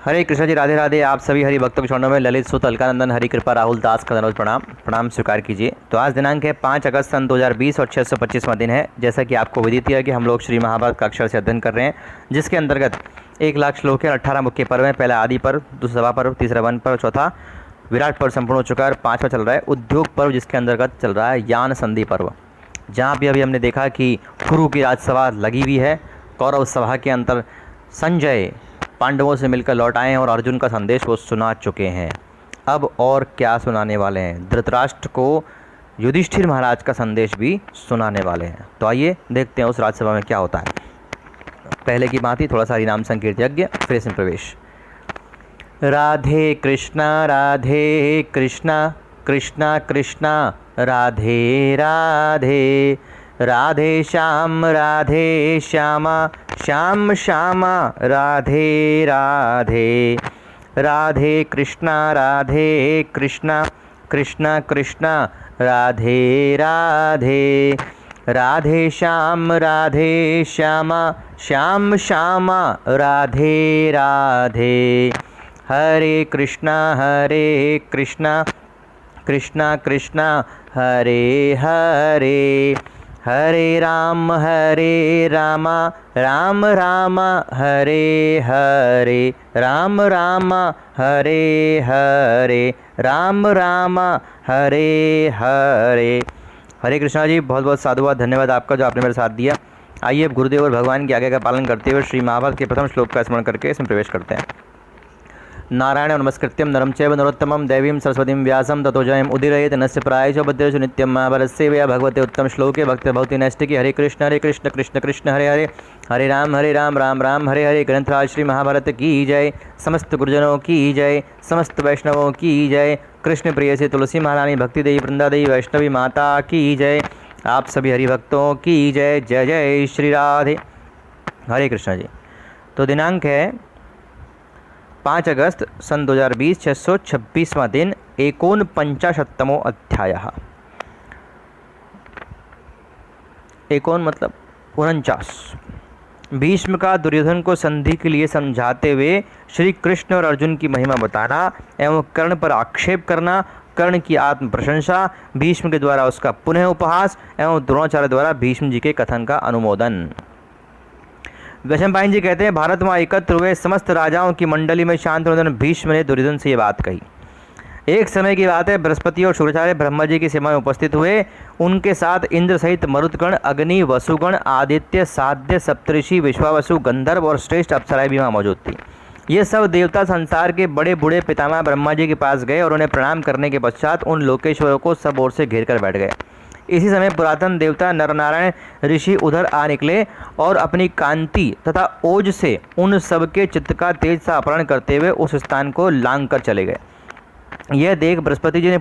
हरे कृष्ण जी, राधे राधे। आप सभी हरि भक्तों के चरणों में ललित सुत अलकानंदन हरि कृपा राहुल दास का धन्यवाद प्रणाम स्वीकार कीजिए। तो आज दिनांक है 5 अगस्त सन 2020 और 625वां दिन है। जैसा कि आपको विदित है कि हम लोग श्री महाभारत का अक्षर से अध्ययन कर रहे हैं, जिसके अंतर्गत 1,00,000 श्लोक है, 18 मुख्य पर्व है। पहला आदि पर्व, दूसरा सभा पर्व, तीसरा वन पर्व, चौथा विराट पर्व संपूर्ण हो चुका है। 5वां चल रहा है उद्योग पर्व, जिसके अंतर्गत चल रहा है यान संधि पर्व, जहाँ भी अभी हमने देखा कि कुरु की राजसभा लगी हुई है। कौरव सभा के अंतर संजय पांडवों से मिलकर लौट आए हैं और अर्जुन का संदेश वो सुना चुके हैं। अब और क्या सुनाने वाले हैं? धृतराष्ट्र को युधिष्ठिर महाराज का संदेश भी सुनाने वाले हैं। तो आइए देखते हैं उस राजसभा में क्या होता है। पहले की बात ही थोड़ा सा हरिनाम संकीर्त यज्ञ, फिर इसमें प्रवेश। राधे कृष्णा कृष्णा कृष्णा राधे राधे, राधे श्याम श्याम श्यामा राधे राधे, राधे कृष्णा कृष्णा कृष्णा राधे राधे, राधे श्याम श्याम श्यामा राधे राधे, हरे कृष्णा कृष्णा कृष्णा हरे हरे, हरे राम राम राम हरे हरे, राम राम हरे हरे, राम राम हरे हरे। हरे कृष्णा जी, बहुत बहुत साधुवाद, धन्यवाद आपका जो आपने मेरे साथ दिया। आइए अब गुरुदेव और भगवान की आज्ञा का पालन करते हुए श्री महाभारत के प्रथम श्लोक का स्मरण करके इसमें प्रवेश करते हैं। नारायण नमस्कृत्यं नरं चैव नरोत्तमं देवीं सरस्वतीं व्यासं ततो जयम् उदीरयेत् नस्य प्रायेषु भद्रेषु नित्यं। महाभारतस्य वै भगवते उत्तम श्लोके भक्ति नैष्टिकी। हरे कृष्ण कृष्ण कृष्ण हरे हरे, हरे राम राम हरे हरे। ग्रंथराज श्री महाभारत की जय, समस्त गुरुजनों की जय, समस्त वैष्णवों की जय। कृष्ण प्रिय से तुलसी महारानी, भक्ति देवी, वृंदा देवी, वैष्णवी माता की जय। आप सभी हरिभक्तों की जय। जय जय श्री राधे। हरे कृष्ण जी। तो दिनांक है 5 अगस्त सन 2020, 626वां दिन, 49वां अध्याय। 51 मतलब 49। भीष्म का दुर्योधन को संधि के लिए समझाते हुए श्री कृष्ण और अर्जुन की महिमा बताना एवं कर्ण पर आक्षेप करना, कर्ण की आत्म प्रशंसा, भीष्म के द्वारा उसका पुनः उपहास एवं द्रोणाचार्य द्वारा भीष्म जी के कथन का अनुमोदन। वैशंपायन जी कहते हैं, भारत में एकत्र हुए समस्त राजाओं की मंडली में शांतनु भीष्म ने दुर्योधन से ये बात कही। एक समय की बात है, बृहस्पति और शुक्राचार्य ब्रह्मा जी की सेवा में उपस्थित हुए। उनके साथ इंद्र सहित मरुतगण, अग्नि, वसुगण, आदित्य, साध्य, सप्तऋषि, विश्वावसु, गंधर्व और श्रेष्ठ अप्सराएं भी वहाँ मौजूद थी। ये सब देवता संसार के बड़े बूढ़े पितामह ब्रह्मा जी के पास गए और उन्हें प्रणाम करने के पश्चात उन लोकेश्वरों को सब ओर से घेर कर बैठ गए। इसी समय पुरातन देवता नरनारायण ऋषि उधर आ निकले और अपनी कांति तथा ओज से उन सबके चित्त का तेज सा अपहरण करते हुए उस स्थान को लांग कर चले गए। यह देख बृहस्पति जी ने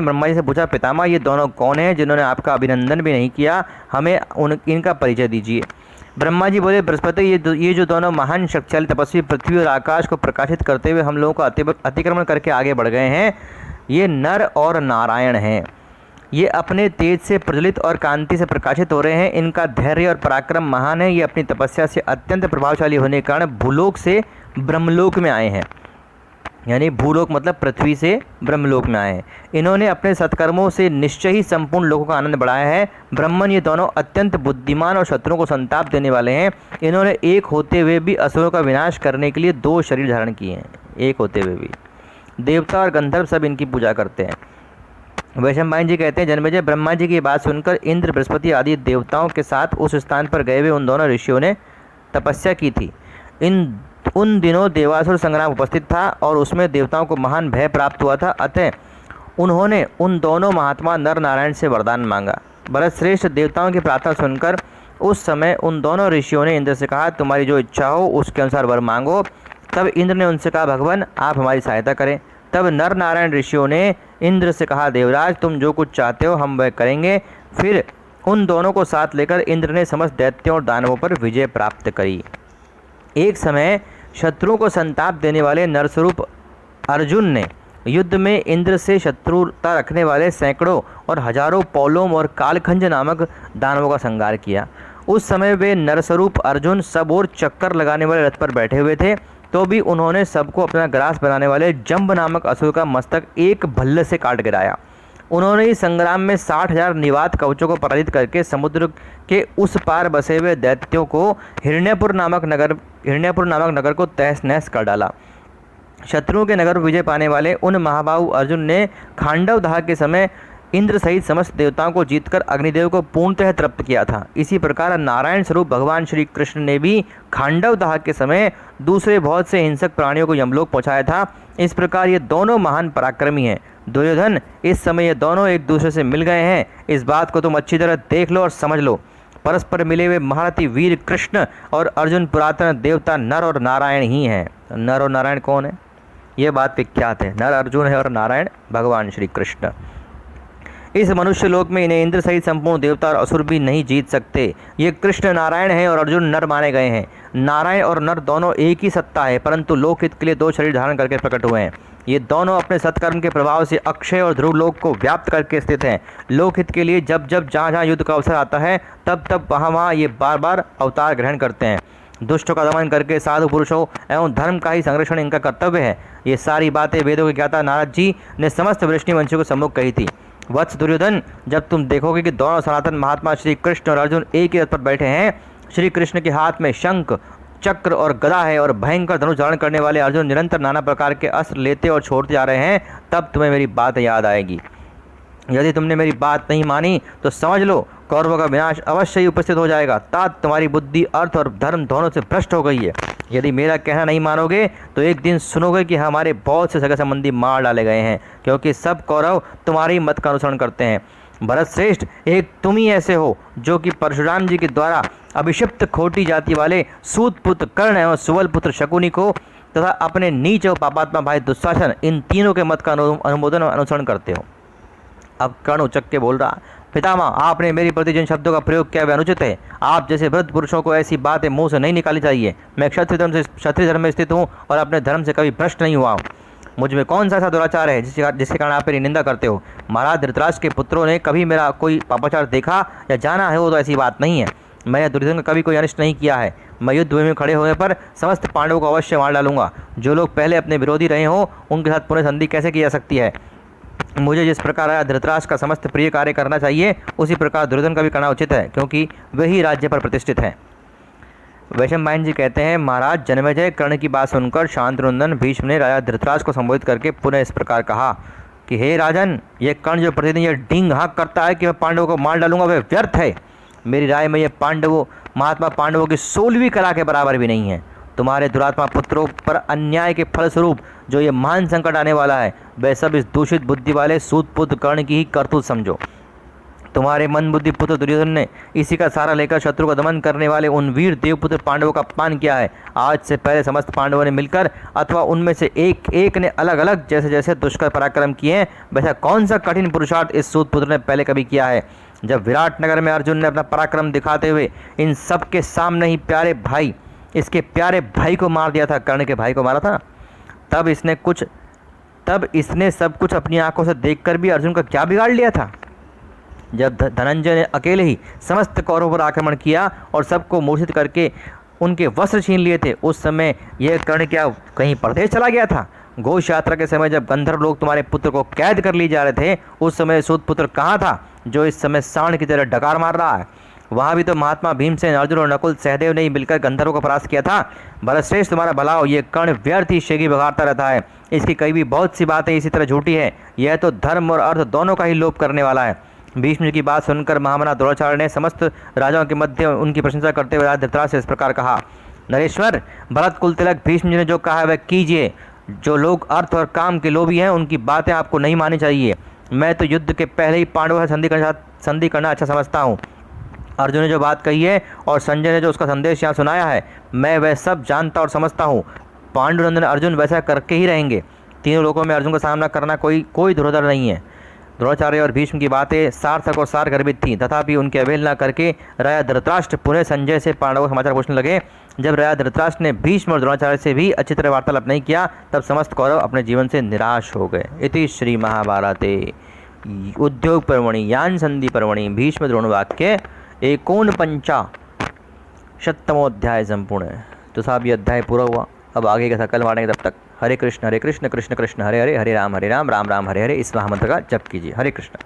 ब्रह्मा जी से पूछा, पितामह ये दोनों कौन हैं जिन्होंने आपका अभिनंदन भी नहीं किया? हमें इनका परिचय दीजिए। ब्रह्मा जी बोले, बृहस्पति ये जो दोनों महान शक्तिशाली तपस्वी पृथ्वी और आकाश को प्रकाशित करते हुए हम लोगों का अतिक्रमण करके आगे बढ़ गए हैं, ये नर और नारायण हैं। ये अपने तेज से प्रज्वलित और कांति से प्रकाशित हो रहे हैं। इनका धैर्य और पराक्रम महान है। ये अपनी तपस्या से अत्यंत प्रभावशाली होने के कारण भूलोक से ब्रह्मलोक में आए हैं, यानी भूलोक मतलब पृथ्वी से ब्रह्मलोक में आए हैं। इन्होंने अपने सत्कर्मों से निश्चय ही संपूर्ण लोगों का आनंद बढ़ाया है। ब्रह्मन ये दोनों अत्यंत बुद्धिमान और शत्रुओं को संताप देने वाले हैं। इन्होंने एक होते हुए भी असुरों का विनाश करने के लिए 2 शरीर धारण किए हैं। एक होते हुए भी देवता और गंधर्व सब इनकी पूजा करते हैं। वैशंपायन जी कहते हैं, जन्मेजय ब्रह्मा जी की बात सुनकर इंद्र, बृहस्पति आदि देवताओं के साथ उस स्थान पर गए हुए उन दोनों ऋषियों ने तपस्या की थी। उन दिनों देवासुर संग्राम उपस्थित था और उसमें देवताओं को महान भय प्राप्त हुआ था। अतः उन्होंने उन दोनों महात्मा नर नारायण से वरदान मांगा। भरत श्रेष्ठ देवताओं की प्रार्थना सुनकर उस समय उन दोनों ऋषियों ने इंद्र से कहा, तुम्हारी जो इच्छा हो उसके अनुसार वर मांगो। तब इंद्र ने उनसे कहा, भगवान आप हमारी सहायता करें। तब नर नारायण ऋषियों ने इंद्र से कहा, देवराज तुम जो कुछ चाहते हो हम वह करेंगे। फिर उन दोनों को साथ लेकर इंद्र ने समस्त दैत्यों और दानवों पर विजय प्राप्त करी। एक समय शत्रुओं को संताप देने वाले नरस्वरूप अर्जुन ने युद्ध में इंद्र से शत्रुता रखने वाले सैकड़ों और हजारों पौलोम और कालखंज नामक दानवों का संहार किया। उस समय वे नरस्वरूप अर्जुन सब और चक्कर लगाने वाले रथ पर बैठे हुए थे। तो भी उन्होंने सबको अपना ग्रास बनाने वाले जंब नामक असुर का मस्तक एक भल्ले से काट गिराया। उन्होंने इस संग्राम में 60,000 निवात कवचों को पराजित करके समुद्र के उस पार बसे हुए दैत्यों को हिरण्यपुर नामक नगर को तहस नहस कर डाला। शत्रुओं के नगर पर विजय पाने वाले उन महाबाहु अर्जुन ने खांडव दाह के समय इंद्र सहित समस्त देवताओं को जीतकर अग्निदेव को पूर्णतः तृप्त किया था। इसी प्रकार नारायण स्वरूप भगवान श्री कृष्ण ने भी खांडव दाह के समय दूसरे बहुत से हिंसक प्राणियों को यमलोक पहुंचाया था। इस प्रकार ये दोनों महान पराक्रमी हैं। दुर्योधन, इस समय ये दोनों एक दूसरे से मिल गए हैं, इस बात को तुम अच्छी तरह देख लो और समझ लो। परस्पर मिले हुए महारथी वीर कृष्ण और अर्जुन पुरातन देवता नर और नारायण ही हैं। नर और नारायण कौन है? ये बात विख्यात है। नर अर्जुन है और नारायण भगवान श्री कृष्ण। इस मनुष्य लोक में इन्हें इंद्र सहित संपूर्ण देवता और असुर भी नहीं जीत सकते। ये कृष्ण नारायण हैं और अर्जुन नर माने गए हैं। नारायण और नर दोनों एक ही सत्ता है, परंतु लोकहित के लिए दो शरीर धारण करके प्रकट हुए हैं। ये दोनों अपने सत्कर्म के प्रभाव से अक्षय और ध्रुव लोक को व्याप्त करके स्थित हैं। लोकहित के लिए जब जब जहाँ जहाँ युद्ध का अवसर आता है तब तब वहाँ ये बार बार अवतार ग्रहण करते हैं। दुष्टों का दमन करके साधु पुरुषों एवं धर्म का ही संरक्षण इनका कर्तव्य है। ये सारी बातें वेदों के ज्ञाता नारद जी ने समस्त वृष्णिवंशियों को सम्मुख कही थी। वत्स दुर्योधन, जब तुम देखोगे कि दोनों सनातन महात्मा श्री कृष्ण और अर्जुन एक ही रथ पर बैठे हैं, श्री कृष्ण के हाथ में शंख चक्र और गदा है और भयंकर धनुष धारण करने वाले अर्जुन निरंतर नाना प्रकार के अस्त्र लेते और छोड़ते जा रहे हैं, तब तुम्हें मेरी बात याद आएगी। यदि तुमने मेरी बात नहीं मानी तो समझ लो कौरवों का विनाश अवश्य ही उपस्थित हो जाएगा। तात तुम्हारी बुद्धि अर्थ और धर्म दोनों से भ्रष्ट हो गई है। यदि मेरा कहना नहीं मानोगे तो एक दिन सुनोगे कि हमारे बहुत से सगे संबंधी मार डाले गए हैं, क्योंकि सब कौरव तुम्हारी मत का अनुसरण करते हैं। भरत श्रेष्ठ, एक तुम ही ऐसे हो जो कि परशुराम जी के द्वारा अभिषिप्त खोटी जाति वाले सूत पुत्र कर्ण एवं सुवल पुत्र शकुनी को तथा अपने नीच और पापात्मा भाई दुशासन, इन तीनों के मत का अनुमोदन और अनुसरण करते हो। अब कर्ण उचक के बोल रहा, पितामह, आपने मेरी प्रति जिन शब्दों का प्रयोग किया वह अनुचित है। आप जैसे वृद्ध पुरुषों को ऐसी बातें मुंह से नहीं निकाली चाहिए। मैं क्षत्रिय धर्म में स्थित हूँ और अपने धर्म से कभी भ्रष्ट नहीं हुआ हूँ। मुझ में कौन सा ऐसा दुराचार है जिसके कारण आप मेरी निंदा करते हो? महाराज धृतराष्ट्र के पुत्रों ने कभी मेरा कोई पापाचार देखा या जाना है वो तो ऐसी बात नहीं है। मैंने दुर्योधन का कभी कोई अनिष्ट नहीं किया है। मैं युद्ध भूमि में खड़े होने पर समस्त पांडवों को अवश्य मार डालूंगा। जो लोग पहले अपने विरोधी रहे हों उनके साथ पुनः संधि कैसे की जा सकती है? मुझे जिस प्रकार धृतराष्ट्र का समस्त प्रिय कार्य करना चाहिए उसी प्रकार दुर्योधन का भी करना उचित है, क्योंकि वही राज्य पर प्रतिष्ठित है। वैशंपायन जी कहते हैं, महाराज जन्मेजय कर्ण की बात सुनकर शांतनुनंदन भीष्म ने राजा धृतराष्ट्र को संबोधित करके पुनः इस प्रकार कहा कि हे राजन, ये कर्ण जो प्रतिदिन ये डींग हाँक करता है कि मैं पांडवों को मार डालूंगा, वह व्यर्थ है। मेरी राय में ये महात्मा पांडवों की 16वीं कला के बराबर भी नहीं है। तुम्हारे दुरात्मा पुत्रों पर अन्याय के फलस्वरूप जो ये महान संकट आने वाला है, वह सब इस दूषित बुद्धि वाले सूत पुत्र कर्ण की ही करतूत समझो। तुम्हारे मन बुद्धि पुत्र दुर्योधन ने इसी का सहारा लेकर शत्रु का दमन करने वाले उन वीर देवपुत्र पांडवों का अपमान किया है। आज से पहले समस्त पांडवों ने मिलकर अथवा उनमें से एक एक ने अलग अलग जैसे जैसे दुष्कर पराक्रम किए हैं, वैसा कौन सा कठिन पुरुषार्थ इस सूत पुत्र ने पहले कभी किया है? जब विराट नगर में अर्जुन ने अपना पराक्रम दिखाते हुए इन सब के सामने ही इसके प्यारे भाई को मार दिया था, कर्ण के भाई को मारा था, तब इसने सब कुछ अपनी आंखों से देखकर भी अर्जुन का क्या बिगाड़ लिया था? जब धनंजय ने अकेले ही समस्त कौरवों पर आक्रमण किया और सबको मूर्छित करके उनके वस्त्र छीन लिए थे, उस समय यह कर्ण क्या कहीं परदेश चला गया था? घोष यात्रा के समय जब गंधर्व लोग तुम्हारे पुत्र को कैद कर लिए जा रहे थे, उस समय सूत पुत्र कहाँ था जो इस समय सांड की तरह डकार मार रहा है? वहाँ भी तो महात्मा भीमसेन, अर्जुन और नकुल सहदेव ने ही मिलकर गंधर्वों का परास्त किया था। भरतश्रेष्ठ, तुम्हारा भला हो, ये कर्ण व्यर्थ ही शेगी बघाड़ता रहता है। इसकी कई भी बहुत सी बातें इसी तरह झूठी है। यह तो धर्म और अर्थ दोनों का ही लोप करने वाला है। भीष्म जी की बात सुनकर महामना द्रोणाचार्य ने समस्त राजाओं के मध्य उनकी प्रशंसा करते हुए धृतराष्ट्र से इस प्रकार कहा, नरेश्वर, भरत कुल तिलक, भीष्म जी ने जो कहा है वह कीजिए। जो लोग अर्थ और काम के लोभी हैं उनकी बातें आपको नहीं माननी चाहिए। मैं तो युद्ध के पहले ही पांडवों से संधि करना अच्छा समझता हूँ। अर्जुन ने जो बात कही है और संजय ने जो उसका संदेश यहाँ सुनाया है, मैं वह सब जानता और समझता हूँ। पांडुनंदन अर्जुन वैसा करके ही रहेंगे। तीनों लोगों में अर्जुन का सामना करना कोई धुरंधर नहीं है। द्रोणाचार्य और भीष्म की बातें सार्थक और सारगर्भित थीं, तथापि उनकी अवहेलना करके राजा धृतराष्ट्र पुनः संजय से पांडवों का समाचार पूछने लगे। जब राजा धृतराष्ट्र ने भीष्म और द्रोणाचार्य से भी अच्छी तरह वार्तालाप नहीं किया, तब समस्त कौरव अपने जीवन से निराश हो गए। इति श्री महाभारते उद्योग पर्वणि यान संधि पर्वणि भीष्म द्रोण वाक्य 49 संपूर्ण है। तो साहब ये अध्याय पूरा हुआ। अब आगे का कल मारेंगे, तब तक हरे कृष्ण कृष्ण कृष्ण हरे हरे, हरे राम राम राम हरे हरे, इस महामंत्र का जप कीजिए। हरे कृष्ण।